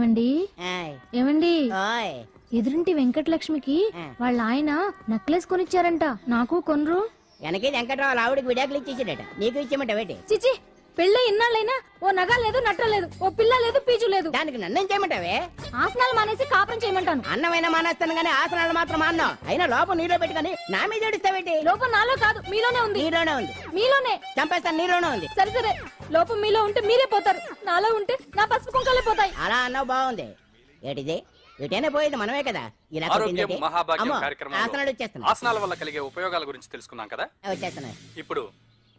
ఏమండి ఆయ్. ఏమండి ఓయ్. ఎదురింటి వెంకటలక్ష్మికి వాళ్ళ ఆయన నెక్లెస్ కొనిచ్చారంట, నాకు కొనరు. వెనకే వెంకట్రావు ఆవిడకి విడాకులు ఇచ్చేసాడట, నీకు ఇచ్చేమంటావేటి? చిచి, పెళ్ళి ఇన్నాళ్ళైనా ఓ నగ లేదు, నట్ట లేదు, ఓ పిల్ల లేదు, పీచు లేదు. దానికి నన్నేం చేయమంటావే? ఆసనాలు మానేసి కాపురం చేయమంటాను. అన్నమైనా మానేస్తాను గానీ ఆసనాలు మాత్రం అన్నావు. అయినా లోపం నీలో పెట్టుకొని నా మీద ఏడుస్తావేటి? లోపం నాలో కాదు, మీలోనే ఉంది. నీలోనే ఉంది. మీలోనే చంపేస్తాను, నీలోనే ఉంది. సరే సరే, లోపం మీలో ఉంటే మీరే పోతారు, నాలో ఉంటే నా పసుపు కుంకాలే పోతాయి. అలా అన్నావు, బాగుంది. ఏటిది? ఎటైనా పోయేది మనమే కదా. ఇలా ఆరోగ్యం మహాభాగ్యం కార్యక్రమంలో ఆసనాలు వచ్చేస్తున్నా. ఆసనాల వల్ల కలిగే ఉపయోగాల గురించి తెలుసుకున్నాం కదా. వచ్చేస్తున్నా. ఇప్పుడు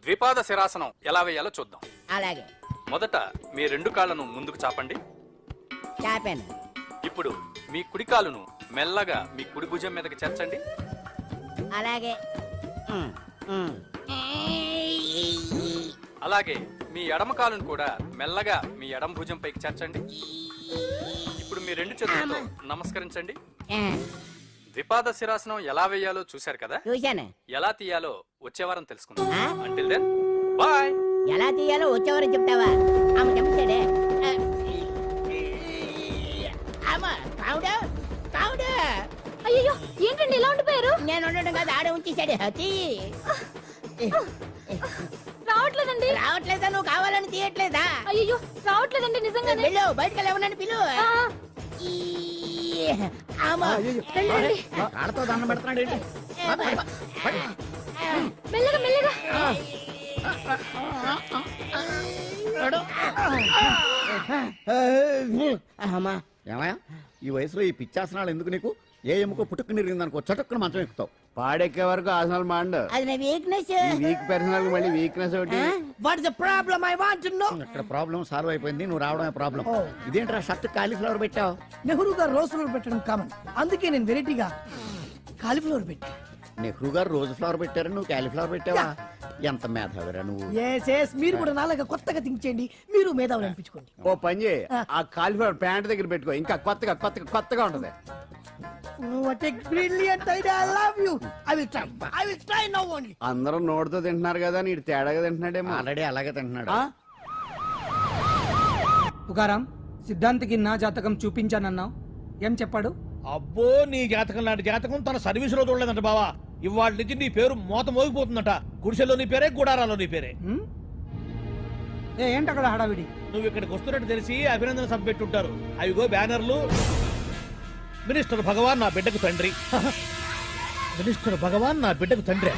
ద్విపాద శిరాసనం ఎలా వేయాలో చూద్దాం. అలాగే. మొదట మీ రెండు కాళ్ళను ముందుకు చాపండి. చాపాను. ఇప్పుడు మీ కుడి కాలును మెల్లగా మీ కుడి భుజం మీదకి చేర్చండి. అలాగే. ఉమ్, ఉమ్. అలాగే మీ ఎడమ కాలును కూడా మెల్లగా మీ ఎడమ భుజం పైకి చేర్చండి. ఇప్పుడు మీ రెండు చేతులతో నమస్కరించండి. ద్విపాద శిరాసనం ఎలా వేయాలో చూశారు కదా. చూశాను. ఎలా తీయాలో వచ్చే వారం తెలుసుకుందాం. Until then bye. ఎలా తీయాలో వచ్చేవారని చెప్తావా? ఆమె చెప్తాడే. అయ్యో, ఏంటండి ఇలా ఉండిపోయారు? నేను ఉండడం కాదు, ఆడే ఉంచేసాడు. రావట్లేదండి. రావట్లేదా? నువ్వు కావాలని తీయట్లేదా? అయ్యో, రావట్లేదండి నిజంగానే. వెళ్ళు, బయటకు వెళ్ళవనని పిలు. కాళ్ళతో దండం పెడుతున్నాడు ఏంటి? మెల్లగా మెల్లగా. ఏమయ్యా, ఈ వయసులో ఈ పిచ్చాసనాలు ఎందుకు నీకు? ఏ ఎముకో పుట్టుకు నిరిగిందనుకో చటుక్కున మంచం ఎక్కుతావు. పాడెక్కే వరకు ఆసనాలు మాండు. అది నా వీక్నెస్. వీక్ పర్సనల్ మళ్ళీ వీక్నెస్ ఒకటి. What is the problem? I want to know. ఇక్కడ ప్రాబ్లం సాల్వ్ అయిపోయింది, నువ్వు రావడమే ప్రాబ్లం. ఇదేంట్రా షర్ట్ కాలీఫ్లవర్ పెట్టావు? నెహ్రూ గారు రోజ్ ఫ్లవర్ పెట్టడం కామన్, అందుకే నేను వెరైటీగా కాలీఫ్లవర్ పెట్టా. నెహ్రూ గారు రోజు ఫ్లవర్ పెట్టారు, నువ్వు కాలీఫ్లవర్ పెట్టావా? ఎంత మేధావిరా నువ్వు. మీరు కూడా నాలాగా కొత్తగా థింక్ చేయండి, మీరు మేధావులు అనిపించుకోండి. ఓ పని చేయి, ఆ కాలిఫ్లవర్ ప్యాంట్ దగ్గర పెట్టుకో, ఇంకా కొత్తగా ఉంటది. What a brilliant idea, I love you. I will try now only. అందరూ నోటితో తింటున్నారు కదా, నీడు తేడాగా తింటున్నాడేమో. ఆల్రెడీ అలాగే తింటున్నాడు. తుకారాం, సిద్ధాంతికి నా జాతకం చూపించానన్నావు, ఏం చెప్పాడు? అబ్బో, నీ జాతకం లాంటి జాతకం తన సర్వీస్ లో చూడలేదంట బావా. ఇవాళ నుంచి నీ పేరు మోత మోగిపోతుందట. గుడిసెలో నీ పేరే, గుడారాలో నీ పేరే. ఏంటి అక్కడ హడావిడి? నువ్వు ఇక్కడికి వస్తున్నట్టు తెలిసి అభినందన సభ పెట్టుంటారు. అవిగో బ్యానర్లు. మినిస్టర్ భగవాన్ నా బిడ్డకు తండ్రి. మినిస్టర్ భగవాన్ నా బిడ్డకు తండ్రి.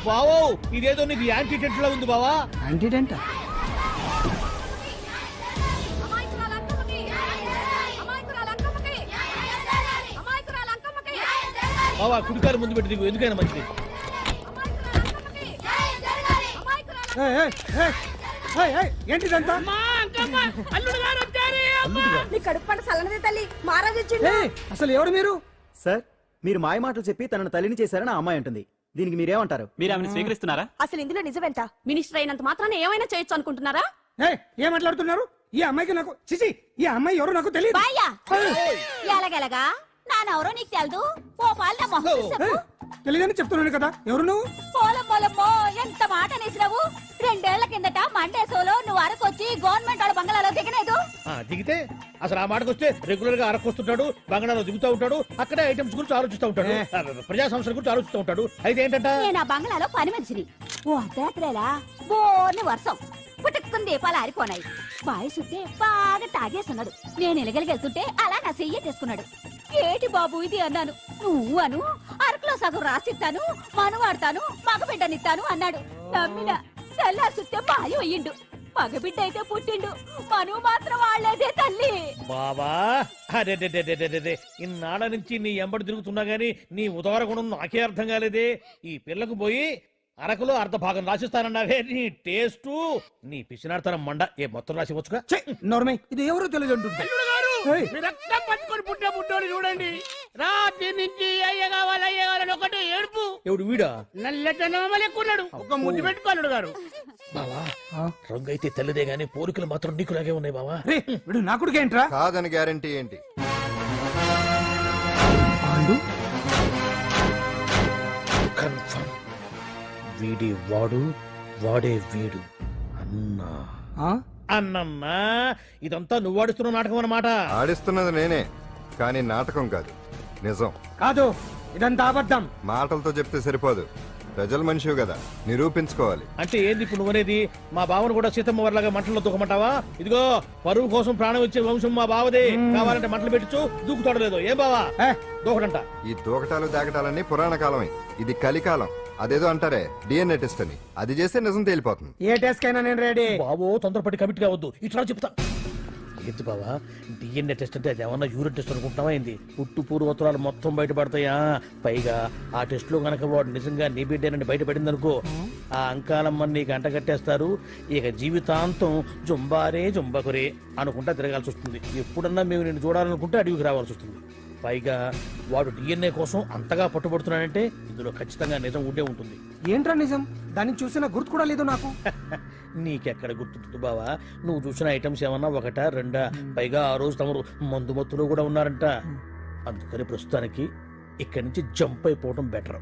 బావో, ఇదేదో నీకు యాంటీటెంట్ లా ఉంది బావా. యాంటీటెంట్? బావా, కుడికారు ముందు పెట్టి దిగు, ఎందుకైనా మంచిది. ఏంటిదంతా? అసలు ఎవరు మీరు? సార్, మీరు మాయ మాటలు చెప్పి తనను తల్లిని చేశారని ఆ అమ్మాయి అంటుంది. దీనికి మీరేమంటారు? మీరు ఆమెను స్వీకరిస్తున్నారా? అసలు ఇందులో నిజమేంట? మినిస్టర్ అయినంత మాత్రాన ఏమైనా చేయొచ్చు అనుకుంటున్నారా? ఏం మాట్లాడుతున్నారు? ఈ అమ్మాయికి నాకు చిచి, ఈ అమ్మాయి ఎవరో నాకు తెలియదు. ఎలాగెలగా నానెవరో నీకు తెలదు. ఓ పాల తెలియదని చెప్తున్నాను కదా, ఎవరు నువ్వు? పోలమ్మో, ఎంత మాట అనేసినావు. 2 ఏళ్ల కిందట మండేసోలో నువ్వు అరకొచ్చి గవర్నమెంట్ వాళ్ళ బంగ్లాలో దిగలేదు. దిగితే అసలు ఆ మాటకు వస్తే రెగ్యులర్ గా అరకొస్తుంటాడు, బంగాళాలో దిగుతూ ఉంటాడు, అక్కడే ఐటమ్స్ గురించి ఆలోచిస్తూ ఉంటాడు, ప్రజా సంస్థల గురించి ఆలోచిస్తూ ఉంటాడు. అయితే ఏంటంట, నేను ఆ బంగ్లాలో పని మనిషిని. ఓ అర్ధరాత్రేలా బోర్ని వర్షం పుట్టుకుని దీపాలు ఆరిపోనాయి. బాయ్ సుట్టే బాగా తాగేస్తున్నాడు. నేను ఎలగలిగెళ్తుంటే అలా నా చెయ్యి తీసుకున్నాడు. ఏటి బాబు ఇది అన్నాను. నువ్వు అను, అరకులో సగం రాసిస్తాను, మనువాడతాను, మగబిడ్డనిస్తాను అన్నాడు. నమ్మిన తెల్లా సుత్తే బాయ్ అయ్యిండు. మగబిడ్డ అయితే పుట్టిండు, మనువు మాత్రం వాళ్లేదే తల్లి. బాబా, ఇన్నాళ్ళ నుంచి నీ ఎంబడి తిరుగుతున్నా గానీ నీ ఉదార గుణం నాకే అర్థం కాలేదే. ఈ పిల్లకు పోయి అరకులో అర్ధ భాగం రాసిస్తానన్నావే, నీ టేస్టు, నీ పిచ్చినాడతనం మండ. ఏ మొత్తం రాసి వచ్చుగా. నోర్మై, ఇది ఎవరు తెలియదు అంటుంది. పట్టుకొని పుట్టే పుట్టోడు చూడండి. రాత్రి నుంచి అయ్య కావాలని ఒకటి ఏడుపు. ఎవడు వీడా? నల్లెక్కున్నాడు, ఒక ముద్దు పెట్టుకోలేడు గారు. బావా, రంగు అయితే తెల్లదే గానీ పోలికలు మాత్రం నీకులాగే ఉన్నాయి బావా. వీడు నా కొడుకు ఏంట్రా? కాదని గ్యారంటీ ఏంటి? కన్ఫర్మ్, వీడి వాడు, వాడే వీడు అన్నా. అన్నమ్మా ఇదంతా నువ్వు ఆడుస్తున్న నాటకం అన్నమాట. ఆడిస్తున్నది నేనే కానీ నాటకం కాదు, నిజం. కాదు ఇదంతా అబద్ధం. మాటలతో చెప్తే సరిపోదు, ప్రజల మనిషివి కదా, నిరూపించుకోవాలి. అంటే ఏంది ఇప్పుడు నువ్వనేది? మా బావను కూడా సీతమ్మ వారిలాగా మంటల్లో దూకమంటావా? ఇదిగో పరువు కోసం ప్రాణం ఇచ్చే వంశం మా బావదే. కావాలంటే మంటలు పెట్టచ్చు, దూకుతాడలేదు. ఏం బావా దూకడంట? ఈ దూకటాలు దాకటాలన్నీ పురాణ కాలమే, ఇది కలికాలం. అదేదో అంటారే డిఎన్ఏ టెస్ట్ అని, అది చేస్తే నిజం తేలిపోతుంది. ఏ టెస్ట్ కైనా నేను రెడీ. బాబో తొందరపడి కమిట్ కావద్దు, ఇట్లా చెప్తా. ఏంటి బావా డిఎన్ఏ టెస్ట్ అంటే అది ఏమన్నా యూరిన్ టెస్ట్ అనుకుంటున్నావా ఏంది? పుట్టు పూర్వోత్తరాలు మొత్తం బయటపడతాయా? పైగా ఆ టెస్ట్ లో గనక వాడు నిజంగా నీ బిడ్డేనని బయటపడింది అనుకో, ఆ అంకాలమ్మని నీకు అంటగట్టేస్తారు. ఇక జీవితాంతం జుంబారే జుంబకురే అనుకుంటా తిరగాల్సి వస్తుంది. ఎప్పుడన్నా మేము నిన్ను చూడాలనుకుంటే అడవికి రావాల్సి వస్తుంది. పైగా వాడు డిఎన్ఏ కోసం అంతగా పట్టుబడుతున్నాడంటే ఇందులో ఖచ్చితంగా నిజం ఉండే ఉంటుంది. ఏంట్రా నిజం? దాన్ని చూసిన గుర్తు కూడా లేదు నాకు. నీకెక్కడ గుర్తుంటుంది బావా? నువ్వు చూసిన ఐటమ్స్ ఏమన్నా ఒకటా రెండా? పైగా ఆ రోజు తమరు మందు మత్తులో కూడా ఉన్నారంట. అందుకని ప్రస్తుతానికి ఇక్కడి నుంచి జంప్ అయిపోవడం బెటర్.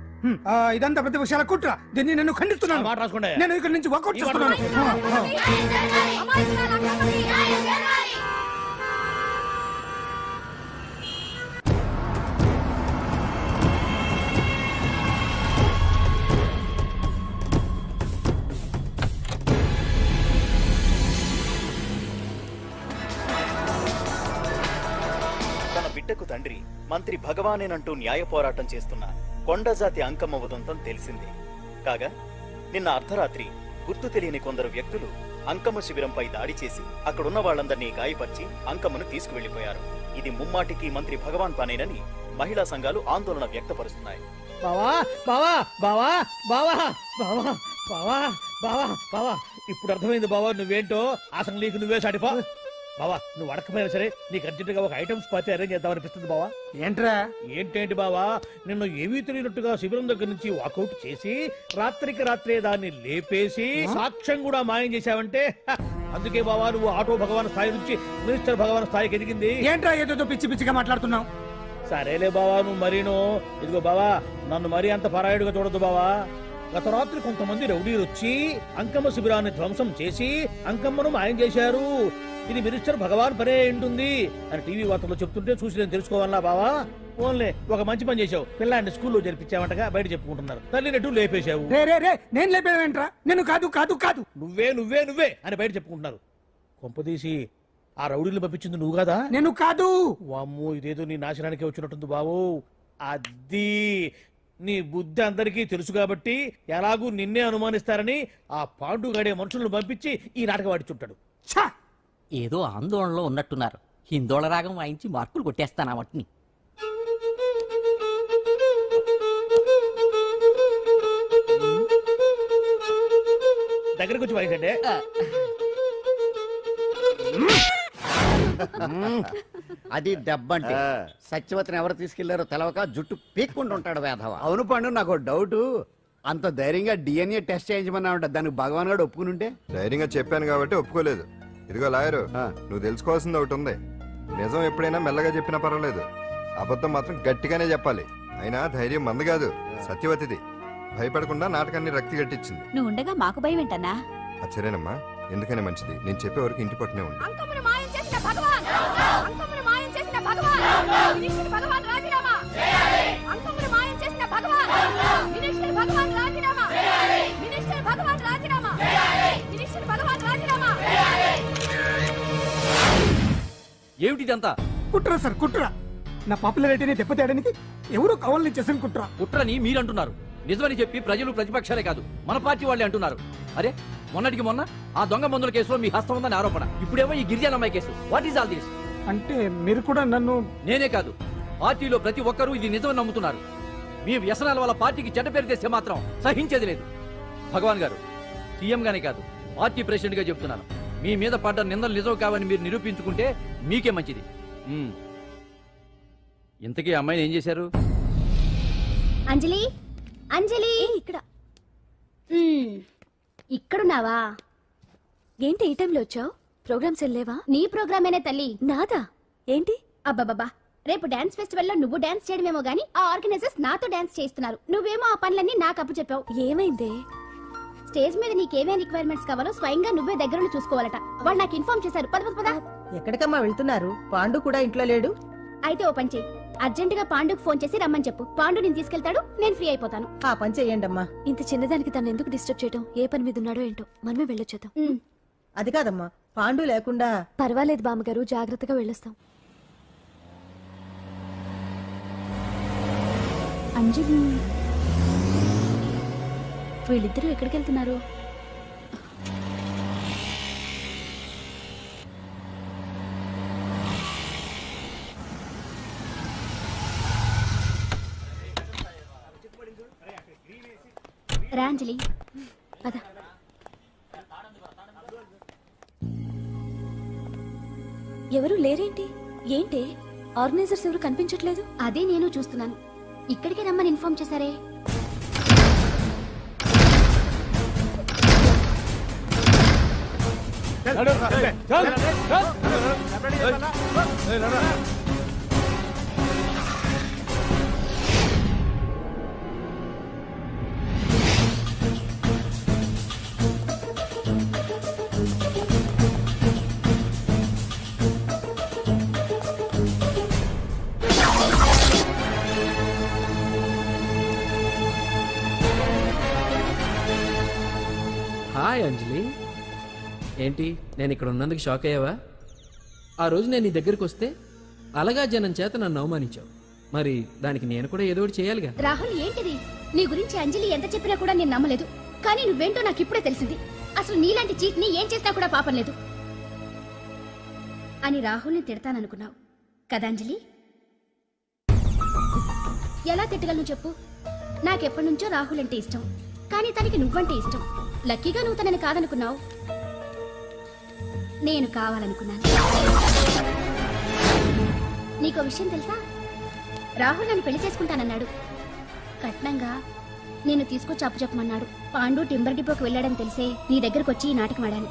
ఇదంతా పెద్ద విషయాల కుట్ర. దీన్ని నేను ఖండిస్తున్నాను. మాట రాసుకోండి. నేను ఇక్కడి నుంచి వర్కౌట్ చేస్తున్నాను. తన బిడ్డకు తండ్రి మంత్రి భగవానేనంటూ న్యాయ పోరాటం చేస్తున్న కొండజాతి అంకమ్మ ఉదంతం తెలిసిందే. కాగా నిన్న అర్ధరాత్రి గుర్తు తెలియని కొందరు వ్యక్తులు అంకమ్మ శిబిరంపై దాడి చేసి అక్కడున్న వాళ్ళందరినీ గాయపరిచి అంకమ్మను తీసుకువెళ్లిపోయారు. ఇది ముమ్మాటికి మంత్రి భగవాన్ పనేనని మహిళా సంఘాలు ఆందోళన వ్యక్తపరుస్తున్నాయి. బావా బావా బావా బావా బావా బావా బావా బావా ఇప్పుడు అర్థమైంది బావా నువ్వేంటో. అసలు నీకు నువ్వే సాటిపో బావా. నువ్వు అడకపోయినా సరే నీకు అర్జెంటుగా ఒక ఐటమ్స్ పార్టీ అరేంజ్ చేద్దామనిపిస్తుంది బావా. ఏంట్రా? ఏంటేంటి బావా, నిన్ను ఏమీ తెలియనట్టుగా శిబిరం దగ్గర నుంచి వాకౌట్ చేసి రాత్రికి రాత్రే దాన్ని లేపేసి సాక్ష్యం కూడా మాయం చేశావంటే అందుకే బావా నువ్వు ఆటో భగవాన్ స్థాయి నుంచి మినిస్టర్ భగవాన్ స్థాయికి ఎదిగింది. ఏంట్రా ఏదో పిచ్చి పిచ్చిగా మాట్లాడుతున్నావు? సరేలే బావా నువ్వు మరీను. ఇదిగో బావా నన్ను మరీ అంత పరాయుడుగా చూడద్దు బావా. గత రాత్రి కొంతమంది రౌడీలు వచ్చి అంకమ్మ శిబిరాన్ని ధ్వంసం చేసి అంకమ్మను మాయం చేశారు. ఇది మినిస్టర్ భగవాన్ పనే ఉంటుంది అని టీవీ వార్తల్లో చెప్తుంటే చూసి నేను తెలుసుకోవాలా బావా? ఓన్లే ఒక మంచి పని చేశావు. పిల్లాన్ని స్కూల్లో జరిపించావంటగా బయట చెప్పుకుంటున్నారు. తల్లి నెట్టు లేపేశావు. రే నేను లేపేవేంట్రా? నేను కాదు కాదు కాదు నువ్వే నువ్వే నువ్వే అని బయట చెప్పుకుంటున్నారు. కొంపదీసి ఆ రౌడీలు పంపించింది నువ్వు కదా? నేను కాదు. వామ్మో ఇదేదో నీ నాశనానికి వచ్చినట్టుంది బావు. అది నీ బుద్ధి అందరికీ తెలుసు కాబట్టి ఎలాగూ నిన్నే అనుమానిస్తారని ఆ పాండుగాడే మనుషులను పంపించి ఈ నాటకం ఆడిచుంటాడు. ఛా! ఏదో ఆందోళనలో ఉన్నట్టున్నారు. హిందోళ రాగం వాయించి మార్కులు కొట్టేస్తాను ఆ మట్టిని. దగ్గరకు వచ్చి వాయించండి. అది దెబ్బంటే సత్యవతిని ఎవరు తీసుకెళ్లారో తెలవక జుట్టు పీక్కుంటూ ఉంటాడు వేధవ. అవును పండు, నాకు డౌట్. అంత ధైర్యంగా డిఎన్ఏ టెస్ట్ చేయించమన్నా ఉంటా, దానికి భగవాన్ గారు ఒప్పుకుని ఉంటే. ధైర్యంగా చెప్పాను కాబట్టి ఒప్పుకోలేదు. ఇదిగో లాయరు, నువ్వు తెలుసుకోవాల్సింది ఒకటి ఉంది. నిజం ఎప్పుడైనా మెల్లగా చెప్పినా పర్వాలేదు, అబద్ధం మాత్రం గట్టిగానే చెప్పాలి. అయినా ధైర్యం మంది కాదు, సత్యవతిది. భయపడకుండా నాటకాన్ని రక్తి గట్టించింది. నువ్వు ఉండగా మాకు భయం ఏంటన్నా? అచ్చరేనమ్మా, ఎందుకనే మంచిది. నేను చెప్పే వరకు ఇంటి పట్టునే ఉంది. అంకమ్మను మాయం చేసిన భగవాన్! అంకమ్మను మాయం చేసిన భగవాన్! మినిస్టర్ భగవాన్ రాజీనామా! అంకమ్మను మాయం చేసిన భగవాన్! మినిస్టర్ భగవాన్ రాజీనామా! మినిస్టర్ భగవాన్ రాజీనామా! మినిస్టర్ భగవాన్ రాజీనామా! ఏమిటిదంతా? కుట్ర సార్ కుట్ర. నా పాపులారిటీని దెబ్బతేయడానికి ఎవరో కావాలని చేసిన కుట్ర. కుట్రని మీరంటున్నారు. నిజమని చెప్పి ప్రజలు ప్రతిపక్షాలే కాదు మన పార్టీ వాళ్ళే అంటున్నారు. అరే మొన్నటికి మొన్న ఆ దొంగ మందుల కేసులో మీ హస్తం ఉందని ఆరోపణ. ఇప్పుడేమో ఈ గిరిజనమ్మాయి case. What is all this? అంటే మీరు కూడా నన్ను... నేనే కాదు, పార్టీలో ప్రతి ఒక్కరూ ఇది నిజమని నమ్ముతున్నారు. మీ వ్యసనాల వల్ల పార్టీకి చెడ్డ పేరు తెస్తే మాత్రం సహించేది లేదు. భగవాన్ గారు, సీఎం గానే కాదు పార్టీ ప్రెసిడెంట్ గా చెప్తున్నాను. మీ మీద పడ్డ నిందలు నిజం కావని మీరు నిరూపించుకుంటే మీకే మంచిది. ఇంతకీ అమ్మాయిని ఏం చేశారు? అంజలి, అంజలి ఇక్కడ ఇక్కడున్నావా? ఏంటి ఈ టైంలో వచ్చావు? ప్రోగ్రామ్స్ వెళ్ళేవా? నీ ప్రోగ్రామేనే తల్లి. నాదా? ఏంటి? అబ్బాబాబా, రేపు డాన్స్ ఫెస్టివల్ లో నువ్వు డాన్స్ చేయడమేమో గానీ ఆ ఆర్గనైజర్స్ నాతో డాన్స్ చేస్తున్నారు. నువ్వేమో ఆ పనులన్నీ నాకు అప్పు చెప్పావు. ఏమైంది? స్టేజ్ మీద నీకేమేం రిక్వైర్మెంట్స్ కావాలో స్వయంగా నువ్వే దగ్గరుండి చూసుకోవాలట వాళ్ళు నాకు ఇన్ఫార్మ్ చేశారు. పద పద పద. ఎక్కడికమ్మా వెళ్తున్నారు? పాండు కూడా ఇంట్లో లేడు. అయితే ఓ పని చెయ్యి, అర్జెంట్ గా పాండుకు ఫోన్ చేసి రమ్మని చెప్పు. పాండు నేను తీసుకెళ్తాడు, నేను ఫ్రీ అయిపోతాను. ఆ పని చెయ్యండమ్మా. ఇంత చిన్నదానికి తను ఎందుకు డిస్టర్బ్ చేయటం? ఏ పని మీద ఉన్నాడో ఏంటో, మనమే వెళ్ళొచ్చేద్దాం. అది కాదమ్మా, పాండు లేకుండా. పర్వాలేదు బామ్మగారు, జాగ్రత్తగా వెళ్ళొస్తాం. అంజలి, వీళ్ళిద్దరూ ఎక్కడికి వెళ్తున్నారు? రాంజలి పద. ఎవరు లేరేంటి? ఏంటి ఆర్గనైజర్స్ ఎవరు కనిపించట్లేదు? అదే నేను చూస్తున్నాను. ఇక్కడికి రమ్మని ఇన్ఫార్మ్ చేశారే. హాయ్ అంజలి, ఏంటి నేను ఇక్కడ ఉన్నందుకు షాక్ అయ్యావా? ఆ రోజు నేను నీ దగ్గరికి వస్తే అలగా జనం చేత నన్ను అవమానించావు. మరి దానికి నేను కూడా ఏదో ఒకటి చేయాలిగా. రాహుల్, ఏంటిది? నీ గురించి అంజలి ఎంత చెప్పినా కూడా నేను నమ్మలేదు. కానీ నువ్వేంటో నాకు ఇప్పుడే తెలిసింది. అసలు నీలాంటి చీట్ ని ఏం చేసినా కూడా పాపం లేదు అని రాహుల్ని తిడతాననుకున్నావు కదా అంజలి? ఎలా తిట్టగలను చెప్పు? నాకెప్పటి నుంచో రాహుల్ అంటే ఇష్టం, కానీ తనకి నువ్వంటే ఇష్టం. లక్కీగా నువ్వు తనని కాదనుకున్నావు, నేను కావాలనుకున్నాను. నీకో విషయం తెలుసా? రాహుల్ నన్ను పెళ్లి చేసుకుంటానన్నాడు. కట్నంగా నేను తీసుకొచ్చి అప్పు చెప్పమన్నాడు. పాండు టింబర్ డిపోకి వెళ్ళాడని తెలిసే నీ దగ్గరకు వచ్చి ఈ నాటకం ఆడాను.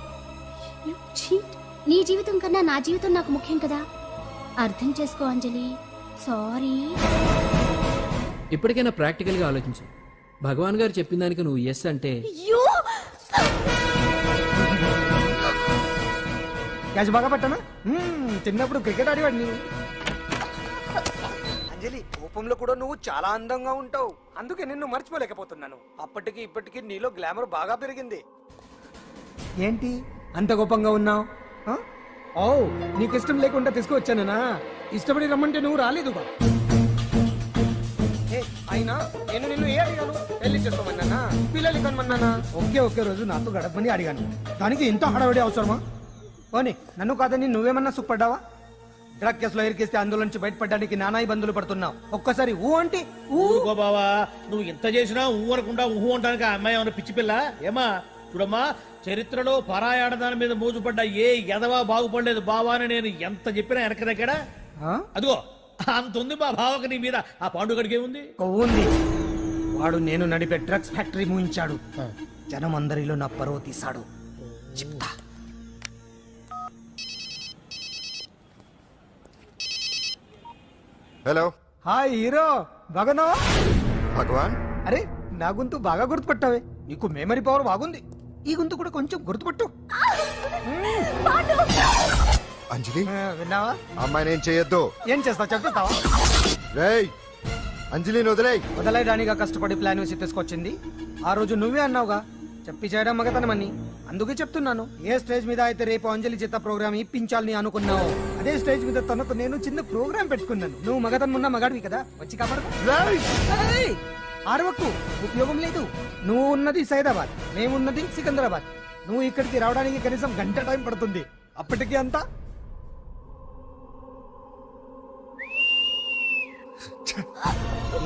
నీ జీవితం కన్నా నా జీవితం నాకు ముఖ్యం కదా. అర్థం చేసుకో అంజలి. సారీ. ఇప్పటికైనా ప్రాక్టికల్ గా ఆలోచించు. భగవాన్ గారు చెప్పిన దానికి నువ్వు ఎస్ అంటే క్యాచ్ బాగా పట్టానా? చిన్నప్పుడు క్రికెట్ ఆడేవాడిని. అంజలి, కోపంలో కూడా నువ్వు చాలా అందంగా ఉంటావు. అందుకే నిన్ను మర్చిపోలేకపోతున్నాను. అప్పటికి ఇప్పటికి నీలో గ్లామర్ బాగా పెరిగింది. ఏంటి అంత కోపంగా ఉన్నావు? ఓ, నీకు ఇష్టం లేకుండా తీసుకువచ్చానా? ఇష్టపడి రమ్మంటే నువ్వు రాలేదుగా. అయినా నేను నిన్ను ఏ అడిగాను? పెళ్లి చేసుకోమన్నానా, పిల్లలు కనమన్నానా? ఒకే రోజు నాతో గడపని అడిగాను. దానికి ఇంత హడావిడి అవసరమా? పోనీ నన్ను కాదని నువ్వేమన్నా సుఖపడ్డావా? డ్రగ్ కేసులో ఇరికిస్తే అందులో నుంచి బయటపడడానికి నానా ఇబ్బందులు పడుతున్నావు. ఒక్కసారి ఊ అంటే ఊరుకో బావా, నువ్వు ఎంత చేసినా ఊ అనకుండా ఊహు అంటానికి ఆ అమ్మాయి ఏమన్నా పిచ్చి పిల్ల? ఏమా చూడమ్మా, చరిత్రలో పరాయాడదాని మీద మోజుపడ్డ ఏ ఎదవా బాగుపడలేదు బావా అని నేను ఎంత చెప్పినా వెనక దగ్గర. అదిగో అంత ఉంది మా బావకి నీ మీద. ఆ పాండుగడికి ఏముంది? కొవ్వుంది. వాడు నేను నడిపే డ్రగ్స్ ఫ్యాక్టరీ మూయించాడు. జనం అందరిలో నా పరువు తీశాడు. చెప్తా. హలో. హాయ్ హీరో, బాగున్నావా? భగవాన్, అరే నా గొంతు బాగా గుర్తుపట్టావే. నీకు మెమరీ పవర్ బాగుంది. ఈ గొంతు కూడా కొంచెం గుర్తుపట్టు. అంజలి విన్నావా? అమ్మాయి నేను చేయొద్దు. ఏం చేస్తావు చెప్పేస్తావా? రేయ్, అంజలిని వదిలేయ్. వదలైదానిగా కష్టపడి ప్లాన్ వేసి తీసుకొచ్చింది. ఆ రోజు నువ్వే అన్నావుగా చెప్పి చేయడం మగతనమని. అందుకే చెప్తున్నాను. ఏ స్టేజ్ మీద అయితే రేపు అంజలి చేత ప్రోగ్రామ్ ఇప్పించాలని అనుకున్నావు, అదే స్టేజ్ మీద తనకు నేను చిన్న ప్రోగ్రామ్ పెట్టుకున్నాను. నువ్వు మగతనం ఉన్న మగాడివి కదా, వచ్చి కాపాడు. ఆరవకు, ఉపయోగం లేదు. నువ్వు ఉన్నది సైదాబాద్, మేమున్నది సికింద్రాబాద్. నువ్వు ఇక్కడికి రావడానికి కనీసం గంట టైం పడుతుంది. అప్పటికి అంతా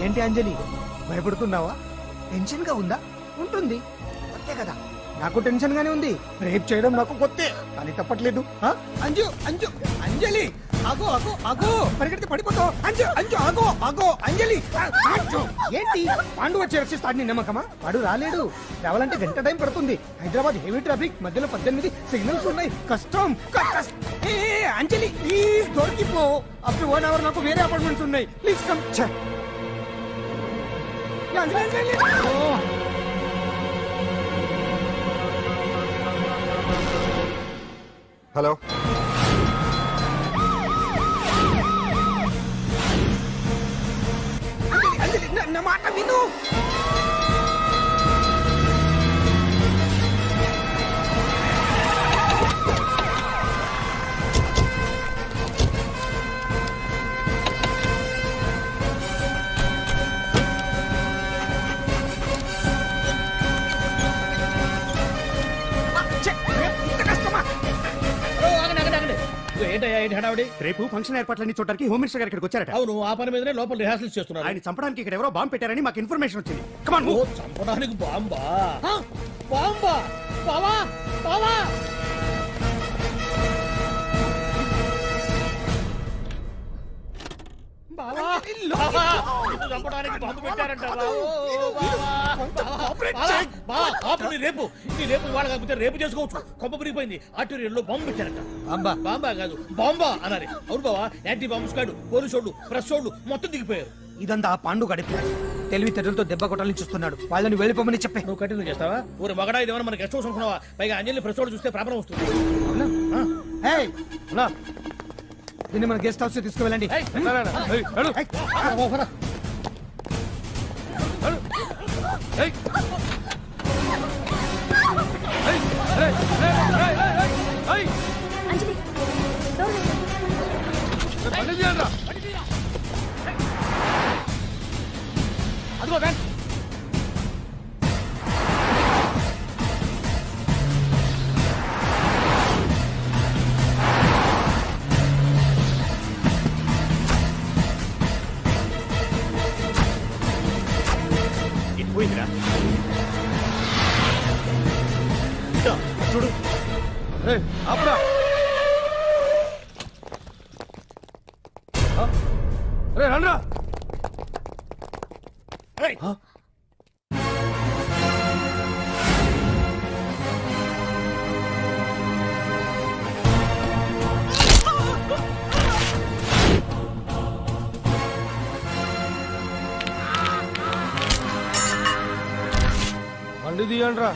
ఏంటి అంజలి, భయపడుతున్నావా? టెన్షన్ గా ఉందా? ఉంటుంది, కొత్తే కదా. నాకు టెన్షన్ గానే ఉంది. రేప్ చేయడం నాకు కొత్తే, కానీ తప్పట్లేదు. అంజు అంజు అంజలి, ఆగో ఆగో ఆగో, పరిగెడితే పడిపోతావు. అంజు అంజు ఆగో ఆగో అంజలి. అంజు, ఏంటి పాండు వచ్చి రక్షిస్తాడు నీ నమ్మకమా? వాడు రాలేడు. రావాలంటే గంట టైం పడుతుంది. హైదరాబాద్ హెవీ ట్రాఫిక్, మధ్యలో 18 సిగ్నల్స్ ఉన్నాయి. కష్టం. అంజలి ప్లీజ్ దొరికిపో. అప్ టు 1 అవర్ నాకు వేరే అపార్ట్మెంట్స్ ఉన్నాయి. Please come. హలో అంజలి నా మాట విను. ఏంటయ్యా ఏంటి హడావిడి? రేపు ఫంక్షన్ ఏర్పాట్లన్నీ చూడడానికి హోమ్ మినిస్టర్ గారు ఇక్కడికి వచ్చారట. అవును, ఆ పని మీదనే లోపల రిహార్సల్స్ చేస్తున్నారు. ఆయన చంపడానికి ఇక్కడ ఎవరో బాంబు పెట్టారని మాకు ఇన్ఫర్మేషన్ వచ్చింది. కమాన్ ఓ, చంపడానికి బాంబా? బాంబా? బావా బావా బావా బావా, నిన్ను చంపడానికి బాంబు పెట్టారంట బావో, బావా. బావా, బావా, ఆపు, నీ రేపు ఇవాళ కాకపోతే రేపు చేసుకోవచ్చు. కొంప పిరిగిపోయింది. ఆర్టీరియల్లో బాంబు పెట్టారంట. బాంబా? బాంబా కాదు, బాంబా అనాలి. అవును బావా, యాంటీ బాంబ్ స్క్వాడ్, పోలీసు వాళ్ళు, ప్రెస్ వాళ్ళు మొత్తం దిగిపోయారు. ఇదంతా ఆ పాండు గడిపి తెలివితేటలతో దెబ్బ కొట్టాలని చూస్తున్నాడు. వాళ్ళని వెళ్ళిపోమని చెప్పే. నువ్వు కంటిన్యూ చేస్తావా? ఊరు మగడా ఇదేమన్నా మనకి గెస్ట్ హౌస్ అనుకున్నావా? పైగా అంజలి ప్రెస్ వాళ్ళు చూస్తే ప్రాబ్లం వస్తుంది. ఏయ్, అలా. దీన్ని మన గెస్ట్ హౌస్ తీసుకువెళ్ళండి. ఏయ్, రా, రా, రా. ఏయ్, నడు. ఓ, రా. నడు. ఏయ్. ఏయ్, ఏయ్, ఏయ్, ఏయ్, ఏయ్, ఏయ్. అంజలి డోర్ వేసి. బండి తీయండి రా. అదిగో వ్యాన్. ఇది పోయిందిరా. ఇదో, చూడు. ఏయ్, ఆపురా. రే, రండ్రా. ఏయ్. బండి తీయండిరా.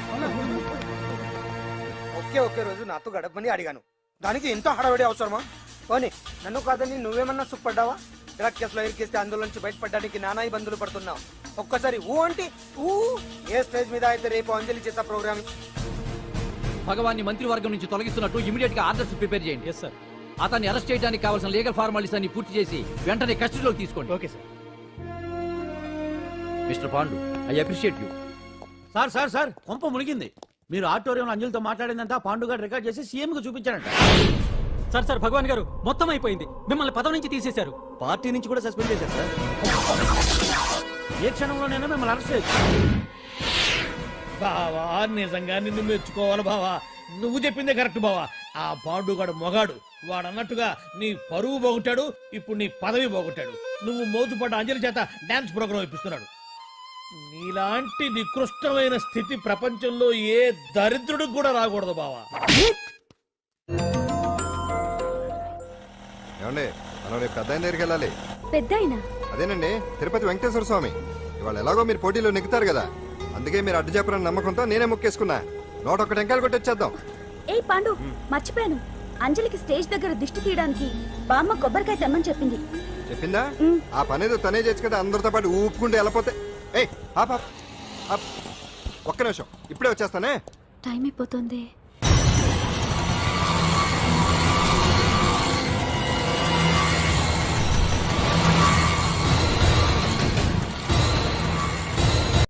ఒకే రోజు నాతో గడపమని అడిగాను. దానికి ఎంతో హడావిడి అవసరమా? పోనీ నన్ను కాదని నువ్వేమన్నా సుఖపడ్డావా? డ్రగ్ కేసులో ఇరికిస్తే అందులో నుంచి బయటపడడానికి నానా ఇబ్బందులు పడుతున్నావు. ఒక్కసారి ఊ అంటే ఊ. ఏ స్టేజ్ మీద అయితే రేపు అంజలి చేత ప్రోగ్రామ్ భగవాన్ని మంత్రివర్గం నుంచి తొలగిస్తున్నట్టు ఇమీడియట్ గా ఆర్డర్స్ ప్రిపేర్ చేయండి. Yes sir. అతన్ని అరెస్ట్ చేయడానికి కావాల్సిన లీగల్ ఫార్మాలిటీస్ అన్ని పూర్తి చేసి వెంటనే కస్టడీలోకి తీసుకోండి. Okay sir. Mister Pandu, I appreciate you. Sir sir sir కొంప మునిగింది. మీరు ఆడిటోరియంలో అంజలితో మాట్లాడిందంతా పాండు గారు రికార్డ్ చేసి సీఎం కు చూపించారంట. సార్ సార్ భగవాన్ గారు మొత్తం అయిపోయింది. మిమ్మల్ని పదవి నుంచి తీసేశారు. పార్టీ నుంచి కూడా సస్పెండ్ చేశారు సార్. ఏ క్షణంలోనైనా మిమ్మల్ని అరెస్ట్ చేయొచ్చు. బావా, నిజంగా నిన్ను మెచ్చుకోవాలి బావా. నువ్వు చెప్పిందే కరెక్ట్ బావా. ఆ పాండుగాడు మొగాడు. వాడు అన్నట్టుగా నీ పరువు పోగొట్టాడు, ఇప్పుడు నీ పదవి పోగొట్టాడు. నువ్వు మోతుపడ్డ అంజలి చేత డాన్స్ ప్రోగ్రాం ఇప్పిస్తున్నాడు. నీలాంటి నికృష్టమైన స్థితి ప్రపంచంలో ఏ దరిద్రుడికి కూడా రాకూడదు బావా. ఏమండి, మనం రేపు పెద్ద ఆయన దగ్గరికి వెళ్ళాలి. పెద్దాయనా? అదేనండి, తిరుపతి వెంకటేశ్వర స్వామి. ఇవాళ ఎలాగో మీరు పోటీలో నెగ్గుతారు కదా, అందుకే మీరు అడ్డు చెప్పరని నమ్మకంతో నేనే మొక్కేసుకున్నా. 101 టెంకాయలు కొట్టొచ్చేద్దాం. ఏ పాండు, మర్చిపోయాను. అంజలికి స్టేజ్ దగ్గర దిష్టి తీయడానికి బామ్మ కొబ్బరికాయ తెమ్మని చెప్పింది. చెప్పిందా? ఆ పనేదో తనే చేయొచ్చు కదా, అందరితో పాటు ఊపుకుంటే వెళ్ళిపోతే. ఏయ్, ఒక్క నిమిషం, ఇప్పుడే వచ్చేస్తానే. టైం అయిపోతుంది.